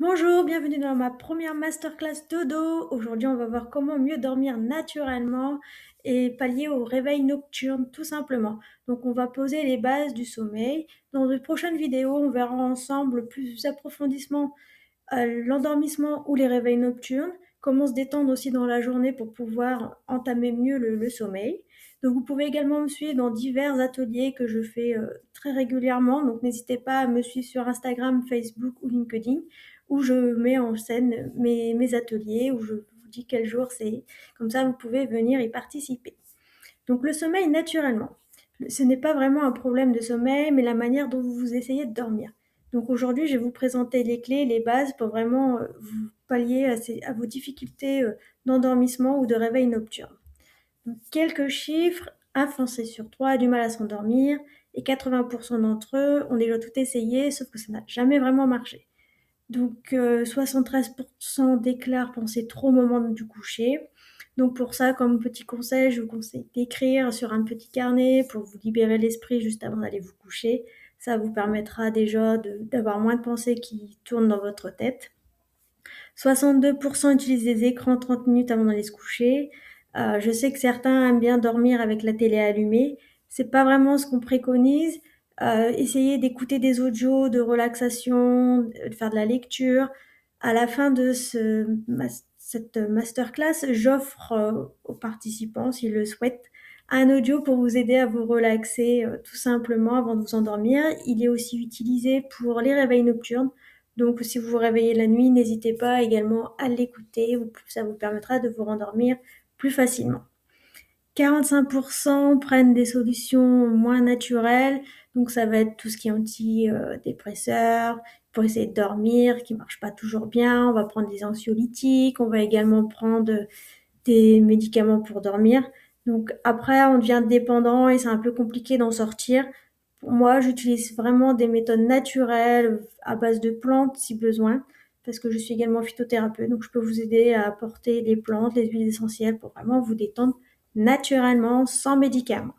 Bonjour, bienvenue dans ma première masterclass dodo. Aujourd'hui, on va voir comment mieux dormir naturellement et pallier au réveil nocturne, tout simplement. Donc, on va poser les bases du sommeil. Dans de prochaines vidéos, on verra ensemble plus approfondissement l'endormissement ou les réveils nocturnes, comment se détendre aussi dans la journée pour pouvoir entamer mieux le sommeil. Donc, vous pouvez également me suivre dans divers ateliers que je fais très régulièrement. Donc, n'hésitez pas à me suivre sur Instagram, Facebook ou LinkedIn, où je mets en scène mes ateliers, où je vous dis quel jour c'est. Comme ça, vous pouvez venir y participer. Donc, le sommeil naturellement. Ce n'est pas vraiment un problème de sommeil, mais la manière dont vous essayez de dormir. Donc aujourd'hui, je vais vous présenter les clés, les bases pour vraiment vous pallier à vos difficultés d'endormissement ou de réveil nocturne. Donc, quelques chiffres, un Français sur trois a du mal à s'endormir et 80% d'entre eux ont déjà tout essayé, sauf que ça n'a jamais vraiment marché. Donc 73% déclarent penser trop au moment du coucher. Donc pour ça, comme petit conseil, je vous conseille d'écrire sur un petit carnet pour vous libérer l'esprit juste avant d'aller vous coucher. Ça vous permettra déjà d'avoir moins de pensées qui tournent dans votre tête. 62% utilisent des écrans 30 minutes avant d'aller se coucher. Je sais que certains aiment bien dormir avec la télé allumée. C'est pas vraiment ce qu'on préconise. Essayez d'écouter des audios de relaxation, de faire de la lecture. À la fin de cette masterclass, j'offre aux participants, s'ils le souhaitent, un audio pour vous aider à vous relaxer tout simplement avant de vous endormir. Il est aussi utilisé pour les réveils nocturnes. Donc, si vous vous réveillez la nuit, n'hésitez pas également à l'écouter. Ça vous permettra de vous rendormir plus facilement. 45% prennent des solutions moins naturelles. Donc, ça va être tout ce qui est antidépresseurs pour essayer de dormir, qui marche pas toujours bien. On va prendre des anxiolytiques. On va également prendre des médicaments pour dormir. Donc, après, on devient dépendant et c'est un peu compliqué d'en sortir. Pour moi, j'utilise vraiment des méthodes naturelles à base de plantes si besoin, parce que je suis également phytothérapeute, donc je peux vous aider à apporter les plantes, les huiles essentielles pour vraiment vous détendre naturellement, sans médicaments.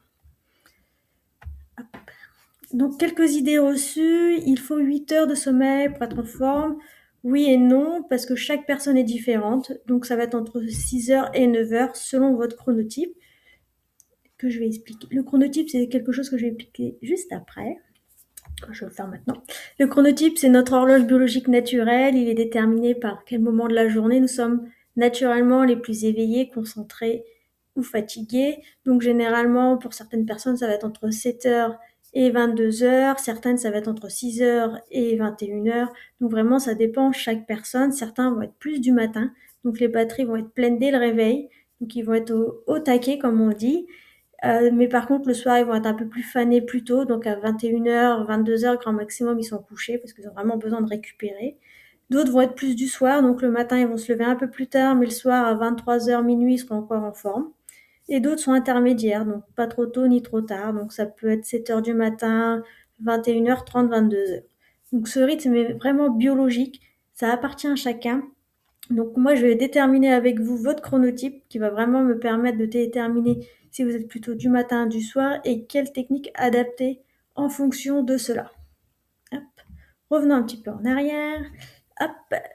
Donc, quelques idées reçues. Il faut 8 heures de sommeil pour être en forme. Oui et non, parce que chaque personne est différente. Donc, ça va être entre 6 heures et 9 heures selon votre chronotype que je vais expliquer. Le chronotype, c'est quelque chose que je vais expliquer juste après. Je vais le faire maintenant. Le chronotype, c'est notre horloge biologique naturelle. Il est déterminé par quel moment de la journée nous sommes naturellement les plus éveillés, concentrés ou fatigués. Donc généralement, pour certaines personnes, ça va être entre 7 heures et 22 heures. Certaines, ça va être entre 6 heures et 21 heures. Donc vraiment, ça dépend chaque personne. Certains vont être plus du matin. Donc les batteries vont être pleines dès le réveil. Donc ils vont être au taquet, comme on dit. Mais par contre, le soir, ils vont être un peu plus fanés plus tôt, donc à 21 heures, 22 heures, grand maximum, ils sont couchés parce qu'ils ont vraiment besoin de récupérer. D'autres vont être plus du soir, donc le matin, ils vont se lever un peu plus tard, mais le soir, à 23 heures, minuit, ils seront encore en forme. Et d'autres sont intermédiaires, donc pas trop tôt ni trop tard, donc ça peut être 7 heures du matin, 21 h 30, 22 heures. Donc ce rythme est vraiment biologique, ça appartient à chacun. Donc moi, je vais déterminer avec vous votre chronotype qui va vraiment me permettre de déterminer si vous êtes plutôt du matin, du soir et quelle technique adapter en fonction de cela. Hop. Revenons un petit peu en arrière. Hop.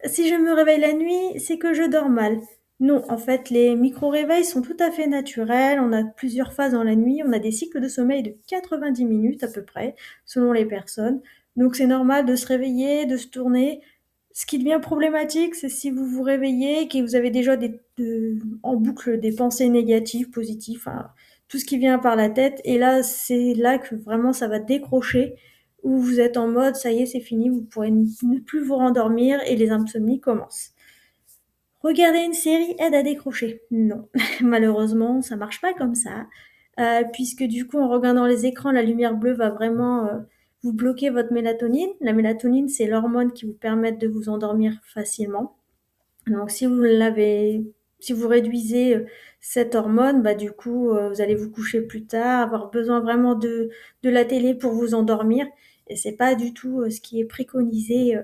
Si je me réveille la nuit, c'est que je dors mal. Non, en fait, les micro-réveils sont tout à fait naturels. On a plusieurs phases dans la nuit. On a des cycles de sommeil de 90 minutes à peu près, selon les personnes. Donc c'est normal de se réveiller, de se tourner. Ce qui devient problématique, c'est si vous vous réveillez et que vous avez déjà en boucle des pensées négatives, positives, enfin, tout ce qui vient par la tête. Et là, c'est là que vraiment ça va décrocher, où vous êtes en mode, ça y est, c'est fini, vous pourrez ne plus vous rendormir et les insomnies commencent. Regarder une série aide à décrocher. Non, malheureusement, ça marche pas comme ça, puisque du coup, en regardant les écrans, la lumière bleue va vraiment vous bloquer votre mélatonine. La mélatonine, c'est l'hormone qui vous permet de vous endormir facilement. Donc, si vous réduisez cette hormone, bah du coup, vous allez vous coucher plus tard, avoir besoin vraiment de la télé pour vous endormir, et c'est pas du tout ce qui est préconisé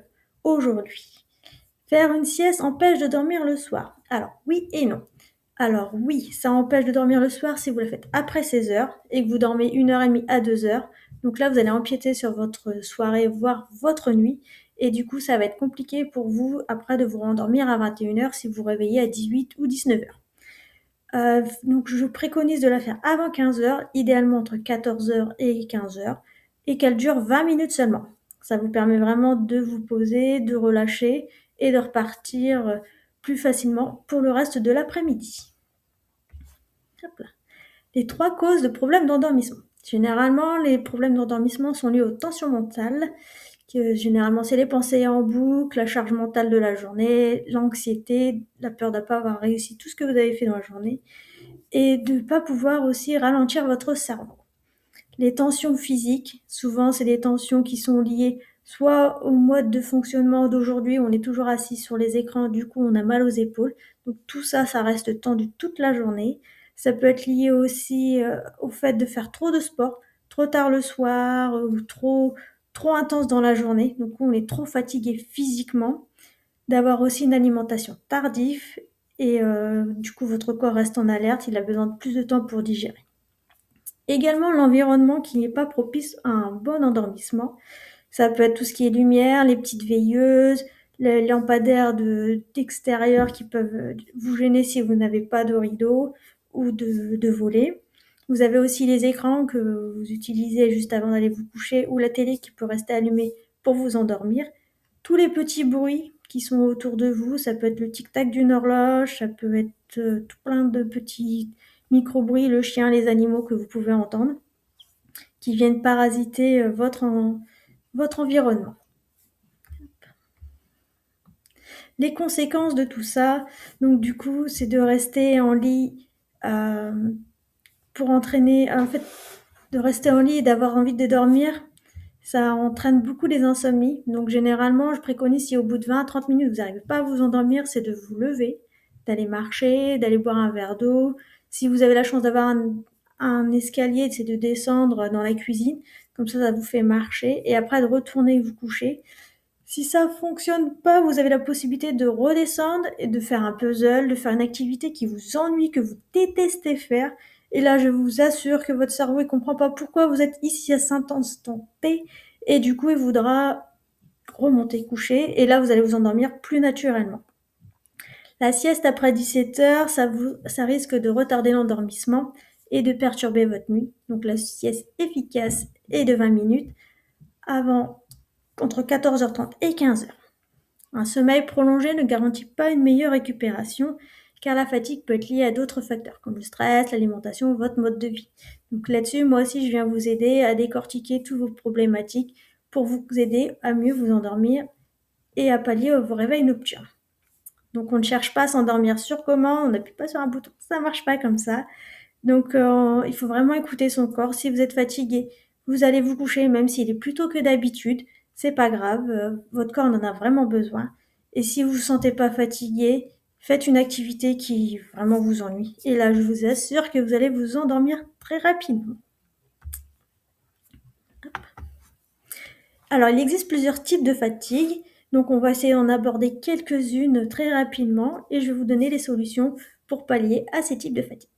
aujourd'hui. Faire une sieste empêche de dormir le soir. Alors, oui et non. Alors oui, ça empêche de dormir le soir si vous la faites après 16 heures et que vous dormez 1 heure et demie à 2 heures. Donc là, vous allez empiéter sur votre soirée, voire votre nuit. et du coup, ça va être compliqué pour vous après de vous rendormir à 21h si vous vous réveillez à 18 ou 19h. Donc je préconise de la faire avant 15h, idéalement entre 14h et 15h, et qu'elle dure 20 minutes seulement. Ça vous permet vraiment de vous poser, de relâcher et de repartir plus facilement pour le reste de l'après-midi. Hop là. Les 3 causes de problèmes d'endormissement. Généralement, les problèmes d'endormissement sont liés aux tensions mentales, que généralement c'est les pensées en boucle, la charge mentale de la journée, l'anxiété, la peur de ne pas avoir réussi tout ce que vous avez fait dans la journée, et de ne pas pouvoir aussi ralentir votre cerveau. Les tensions physiques, souvent c'est des tensions qui sont liées soit au mode de fonctionnement d'aujourd'hui, on est toujours assis sur les écrans, du coup on a mal aux épaules. Donc tout ça, ça reste tendu toute la journée. Ça peut être lié aussi au fait de faire trop de sport, trop tard le soir ou trop intense dans la journée. Donc on est trop fatigué physiquement, d'avoir aussi une alimentation tardive et du coup votre corps reste en alerte, il a besoin de plus de temps pour digérer. Également l'environnement qui n'est pas propice à un bon endormissement. Ça peut être tout ce qui est lumière, les petites veilleuses, les lampadaires d'extérieur qui peuvent vous gêner si vous n'avez pas de rideau ou de volets. Vous avez aussi les écrans que vous utilisez juste avant d'aller vous coucher ou la télé qui peut rester allumée pour vous endormir. Tous les petits bruits qui sont autour de vous, ça peut être le tic-tac d'une horloge, ça peut être tout plein de petits micro-bruits, le chien, les animaux que vous pouvez entendre, qui viennent parasiter votre environnement. Les conséquences de tout ça, donc du coup, c'est de rester en lit pour entraîner, en fait, de rester en lit et d'avoir envie de dormir, ça entraîne beaucoup les insomnies. Donc généralement, je préconise si au bout de 20 à 30 minutes, vous n'arrivez pas à vous endormir, c'est de vous lever, d'aller marcher, d'aller boire un verre d'eau. Si vous avez la chance d'avoir un escalier, c'est de descendre dans la cuisine. Comme ça vous fait marcher. Et après, de retourner vous coucher. Si ça fonctionne pas, vous avez la possibilité de redescendre et de faire un puzzle, de faire une activité qui vous ennuie, que vous détestez faire. Et là, je vous assure que votre cerveau ne comprend pas pourquoi vous êtes ici à cet instant T. Et du coup, il voudra remonter coucher. Et là, vous allez vous endormir plus naturellement. La sieste après 17h, ça risque de retarder l'endormissement et de perturber votre nuit. Donc la sieste efficace est de 20 minutes entre 14h30 et 15h. Un sommeil prolongé ne garantit pas une meilleure récupération car la fatigue peut être liée à d'autres facteurs comme le stress, l'alimentation ou votre mode de vie. Donc là-dessus, moi aussi, je viens vous aider à décortiquer toutes vos problématiques pour vous aider à mieux vous endormir et à pallier vos réveils nocturnes. Donc on ne cherche pas à s'endormir sur commande, on n'appuie pas sur un bouton, ça marche pas comme ça. Donc il faut vraiment écouter son corps. Si vous êtes fatigué, vous allez vous coucher même s'il est plus tôt que d'habitude, c'est pas grave, votre corps en a vraiment besoin. Et si vous vous sentez pas fatigué, faites une activité qui vraiment vous ennuie. Et là, je vous assure que vous allez vous endormir très rapidement. Alors, il existe plusieurs types de fatigue. Donc, on va essayer d'en aborder quelques-unes très rapidement et je vais vous donner les solutions pour pallier à ces types de fatigue.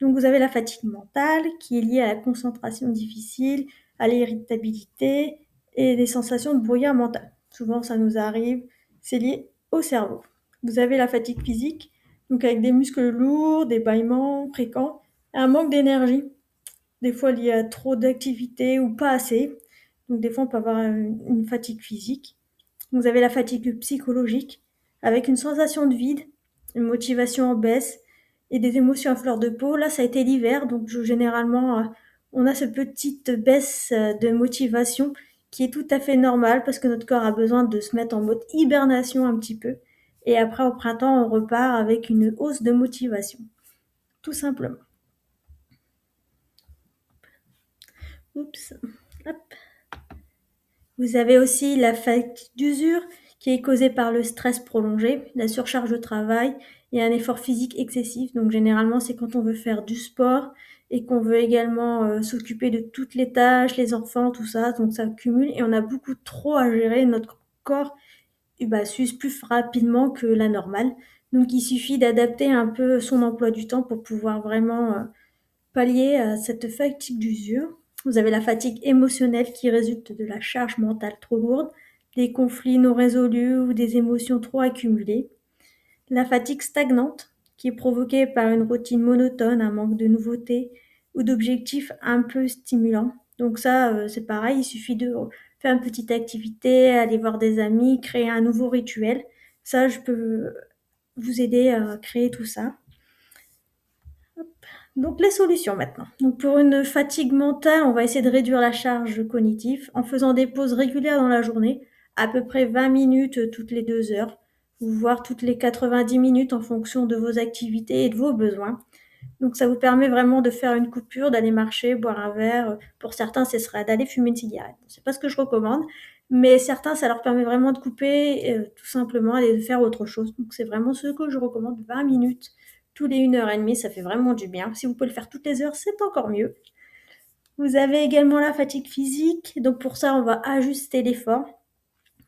Donc, vous avez la fatigue mentale qui est liée à la concentration difficile, à l'irritabilité et des sensations de brouillard mental. Souvent, ça nous arrive, c'est lié au cerveau. Vous avez la fatigue physique, donc avec des muscles lourds, des bâillements fréquents, et un manque d'énergie, des fois lié à trop d'activité ou pas assez. Donc des fois, on peut avoir une fatigue physique. Vous avez la fatigue psychologique, avec une sensation de vide, une motivation en baisse et des émotions à fleur de peau. Là, ça a été l'hiver, donc généralement, on a cette petite baisse de motivation qui est tout à fait normale parce que notre corps a besoin de se mettre en mode hibernation un petit peu. Et après, au printemps, on repart avec une hausse de motivation, tout simplement. Oups, hop. Vous avez aussi la fatigue d'usure qui est causée par le stress prolongé, la surcharge de travail et un effort physique excessif. Donc généralement, c'est quand on veut faire du sport et qu'on veut également s'occuper de toutes les tâches, les enfants, tout ça. Donc ça cumule et on a beaucoup trop à gérer. Notre corps s'use plus rapidement que la normale. Donc il suffit d'adapter un peu son emploi du temps pour pouvoir vraiment pallier à cette fatigue d'usure. Vous avez la fatigue émotionnelle qui résulte de la charge mentale trop lourde, des conflits non résolus ou des émotions trop accumulées. La fatigue stagnante, qui est provoquée par une routine monotone, un manque de nouveautés ou d'objectifs un peu stimulants. Donc ça, c'est pareil, il suffit de faire une petite activité, aller voir des amis, créer un nouveau rituel. Ça, je peux vous aider à créer tout ça. Donc les solutions maintenant. Donc pour une fatigue mentale, on va essayer de réduire la charge cognitive en faisant des pauses régulières dans la journée, à peu près 20 minutes toutes les 2 heures, ou voire toutes les 90 minutes en fonction de vos activités et de vos besoins. Donc ça vous permet vraiment de faire une coupure, d'aller marcher, boire un verre. Pour certains, ce serait d'aller fumer une cigarette. C'est pas ce que je recommande, mais certains, ça leur permet vraiment de couper, tout simplement, et de faire autre chose. Donc c'est vraiment ce que je recommande, 20 minutes tous les 1 heure et demie, ça fait vraiment du bien. Si vous pouvez le faire toutes les heures, c'est encore mieux. Vous avez également la fatigue physique, donc pour ça, on va ajuster l'effort.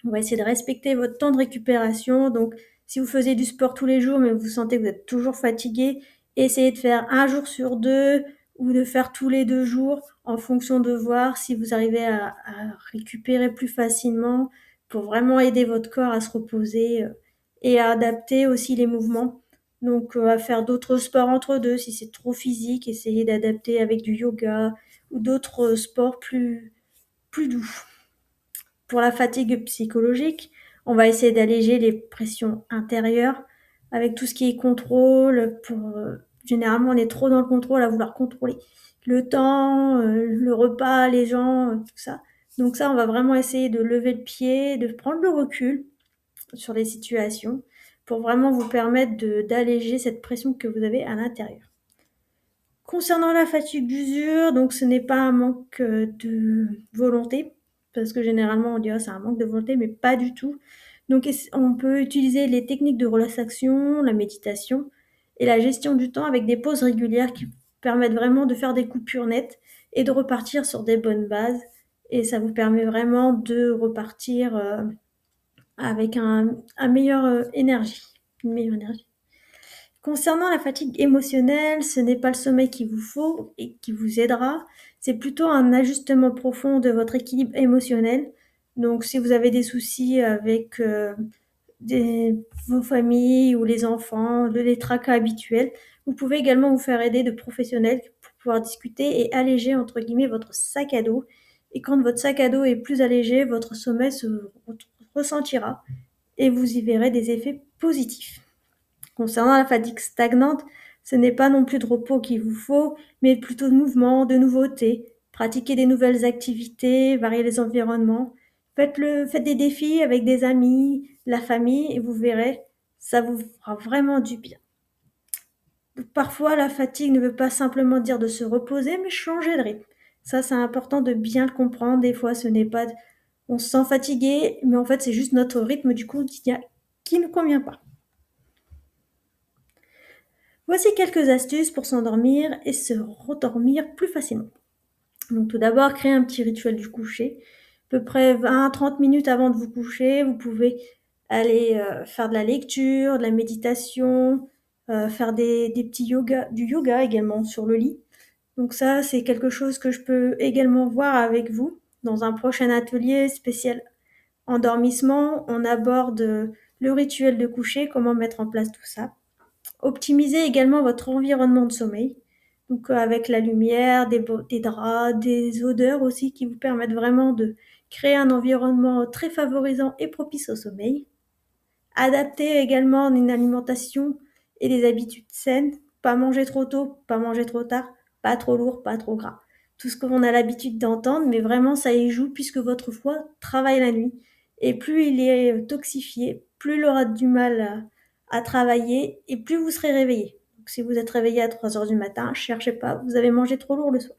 On va essayer de respecter votre temps de récupération. Donc, si vous faisiez du sport tous les jours, mais vous sentez que vous êtes toujours fatigué, essayez de faire un jour sur deux ou de faire tous les 2 jours en fonction de voir si vous arrivez à récupérer plus facilement pour vraiment aider votre corps à se reposer et à adapter aussi les mouvements. Donc, à faire d'autres sports entre deux. Si c'est trop physique, essayez d'adapter avec du yoga ou d'autres sports plus doux. Pour la fatigue psychologique, on va essayer d'alléger les pressions intérieures avec tout ce qui est contrôle. Généralement, on est trop dans le contrôle à vouloir contrôler le temps, le repas, les gens, tout ça. Donc ça, on va vraiment essayer de lever le pied, de prendre le recul sur les situations pour vraiment vous permettre d'alléger cette pression que vous avez à l'intérieur. Concernant la fatigue d'usure, donc ce n'est pas un manque de volonté, parce que généralement on dit: «Ah, c'est un manque de volonté», mais pas du tout. Donc on peut utiliser les techniques de relaxation, la méditation et la gestion du temps avec des pauses régulières qui permettent vraiment de faire des coupures nettes et de repartir sur des bonnes bases, et ça vous permet vraiment de repartir, avec un meilleur, une meilleure énergie. Concernant la fatigue émotionnelle, ce n'est pas le sommeil qu'il vous faut et qui vous aidera, c'est plutôt un ajustement profond de votre équilibre émotionnel. Donc si vous avez des soucis avec vos familles ou les enfants, les tracas habituels, vous pouvez également vous faire aider de professionnels pour pouvoir discuter et alléger entre guillemets votre sac à dos. Et quand votre sac à dos est plus allégé, votre sommeil se ressentira et vous y verrez des effets positifs. Concernant la fatigue stagnante, ce n'est pas non plus de repos qu'il vous faut, mais plutôt de mouvement, de nouveautés. Pratiquez des nouvelles activités, variez les environnements. Faites des défis avec des amis, la famille, et vous verrez, ça vous fera vraiment du bien. Parfois, la fatigue ne veut pas simplement dire de se reposer, mais changer de rythme. Ça, c'est important de bien le comprendre. Des fois, ce n'est pas, on se sent fatigué, mais en fait, c'est juste notre rythme du quotidien qui ne convient pas. Voici quelques astuces pour s'endormir et se rendormir plus facilement. Donc tout d'abord, créez un petit rituel du coucher. À peu près 20-30 minutes avant de vous coucher, vous pouvez aller faire de la lecture, de la méditation, faire des petits yoga, du yoga également sur le lit. Donc ça, c'est quelque chose que je peux également voir avec vous. Dans un prochain atelier spécial endormissement, on aborde le rituel de coucher, comment mettre en place tout ça. Optimisez également votre environnement de sommeil, donc avec la lumière, des draps, des odeurs aussi qui vous permettent vraiment de créer un environnement très favorisant et propice au sommeil. Adaptez également une alimentation et des habitudes saines, pas manger trop tôt, pas manger trop tard, pas trop lourd, pas trop gras. Tout ce qu'on a l'habitude d'entendre, mais vraiment ça y joue puisque votre foie travaille la nuit. Et plus il est toxifié, plus il aura du mal à travailler et plus vous serez réveillé. Donc si vous êtes réveillé à 3 heures du matin, cherchez pas, vous avez mangé trop lourd le soir.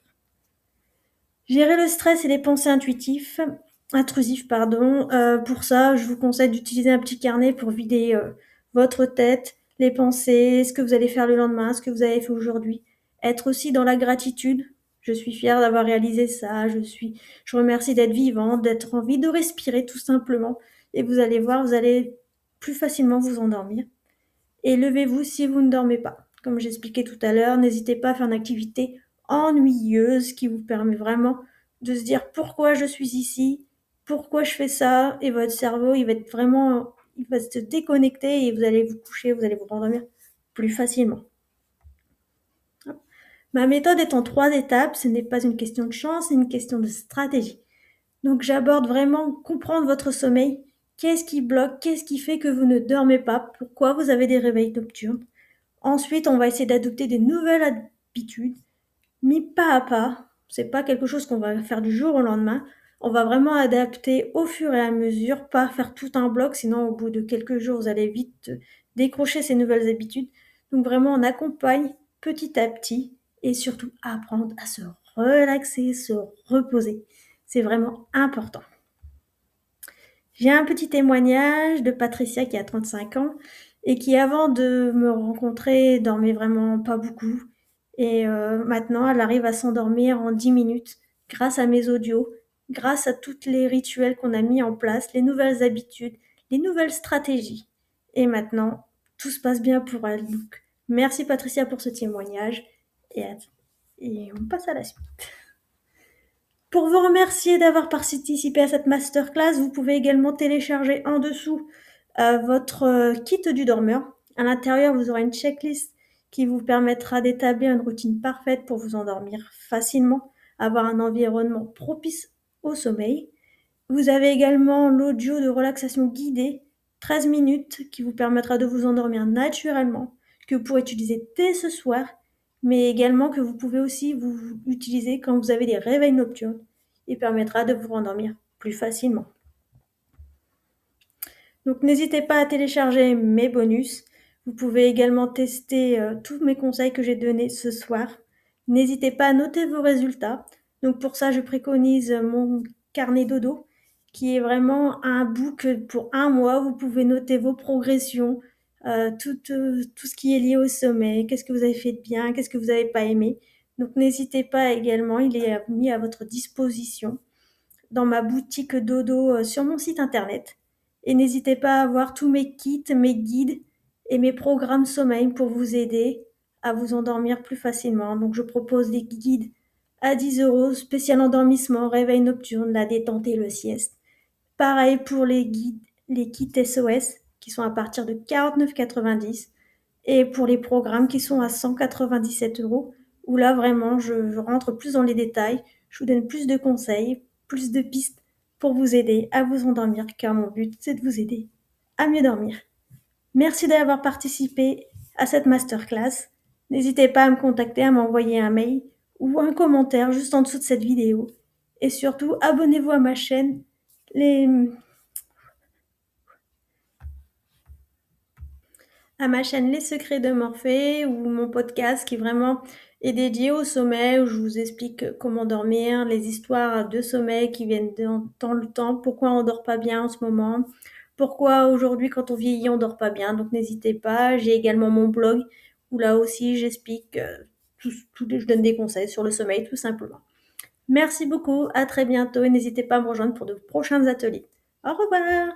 Gérer le stress et les pensées intrusives, pardon. Pour ça, je vous conseille d'utiliser un petit carnet pour vider votre tête, les pensées, ce que vous allez faire le lendemain, ce que vous avez fait aujourd'hui. Être aussi dans la gratitude. Je suis fière d'avoir réalisé ça. Je remercie d'être vivante, d'être en vie, de respirer tout simplement. Et vous allez voir, vous allez plus facilement vous endormir. Et levez-vous si vous ne dormez pas. Comme j'expliquais tout à l'heure, n'hésitez pas à faire une activité ennuyeuse qui vous permet vraiment de se dire pourquoi je suis ici pourquoi je fais ça, et votre cerveau, il va se déconnecter et vous allez vous coucher, vous allez vous rendormir plus facilement. Ma méthode est en 3 étapes, ce n'est pas une question de chance, c'est une question de stratégie. Donc j'aborde vraiment comprendre votre sommeil, qu'est-ce qui bloque, qu'est-ce qui fait que vous ne dormez pas, pourquoi vous avez des réveils nocturnes. Ensuite, on va essayer d'adopter des nouvelles habitudes, mis pas à pas. C'est pas quelque chose qu'on va faire du jour au lendemain. On va vraiment adapter au fur et à mesure, pas faire tout un bloc, sinon au bout de quelques jours, vous allez vite décrocher ces nouvelles habitudes. Donc vraiment, on accompagne petit à petit et surtout apprendre à se relaxer, se reposer. C'est vraiment important. J'ai un petit témoignage de Patricia qui a 35 ans et qui, avant de me rencontrer, dormait vraiment pas beaucoup. Et maintenant, elle arrive à s'endormir en 10 minutes grâce à mes audios, grâce à tous les rituels qu'on a mis en place, les nouvelles habitudes, les nouvelles stratégies. Et maintenant, tout se passe bien pour elle. Donc, merci Patricia pour ce témoignage et, et on passe à la suite. Pour vous remercier d'avoir participé à cette masterclass, vous pouvez également télécharger en dessous votre kit du dormeur. À l'intérieur, vous aurez une checklist qui vous permettra d'établir une routine parfaite pour vous endormir facilement, avoir un environnement propice au sommeil. Vous avez également l'audio de relaxation guidée, 13 minutes, qui vous permettra de vous endormir naturellement, que vous pourrez utiliser dès ce soir, mais également que vous pouvez aussi vous utiliser quand vous avez des réveils nocturnes. Il permettra de vous rendormir plus facilement. Donc n'hésitez pas à télécharger mes bonus. Vous pouvez également tester tous mes conseils que j'ai donnés ce soir. N'hésitez pas à noter vos résultats. Donc pour ça, je préconise mon carnet dodo, qui est vraiment un book pour un mois. Vous pouvez noter vos progressions, tout ce qui est lié au sommeil, qu'est-ce que vous avez fait de bien, qu'est-ce que vous n'avez pas aimé. Donc n'hésitez pas également, il est mis à votre disposition dans ma boutique dodo sur mon site internet. Et n'hésitez pas à voir tous mes kits, mes guides et mes programmes sommeil pour vous aider à vous endormir plus facilement. Donc je propose des guides à 10 € spécial endormissement, réveil nocturne, la détente et le sieste. Pareil pour les guides, les kits SOS qui sont à partir de 49,90 et pour les programmes qui sont à 197 €, où là vraiment je rentre plus dans les détails, je vous donne plus de conseils, plus de pistes pour vous aider à vous endormir, car mon but c'est de vous aider à mieux dormir. Merci d'avoir participé à cette masterclass. N'hésitez pas à me contacter, à m'envoyer un mail ou un commentaire juste en dessous de cette vidéo. Et surtout, abonnez-vous à ma chaîne. Les, à ma chaîne Les Secrets de Morphée ou mon podcast qui vraiment est dédié au sommeil où je vous explique comment dormir, les histoires de sommeil qui viennent dans le temps, pourquoi on dort pas bien en ce moment, pourquoi aujourd'hui quand on vieillit on dort pas bien. Donc n'hésitez pas, j'ai également mon blog où là aussi j'explique je donne des conseils sur le sommeil tout simplement. Merci beaucoup, à très bientôt et n'hésitez pas à me rejoindre pour de prochains ateliers. Au revoir!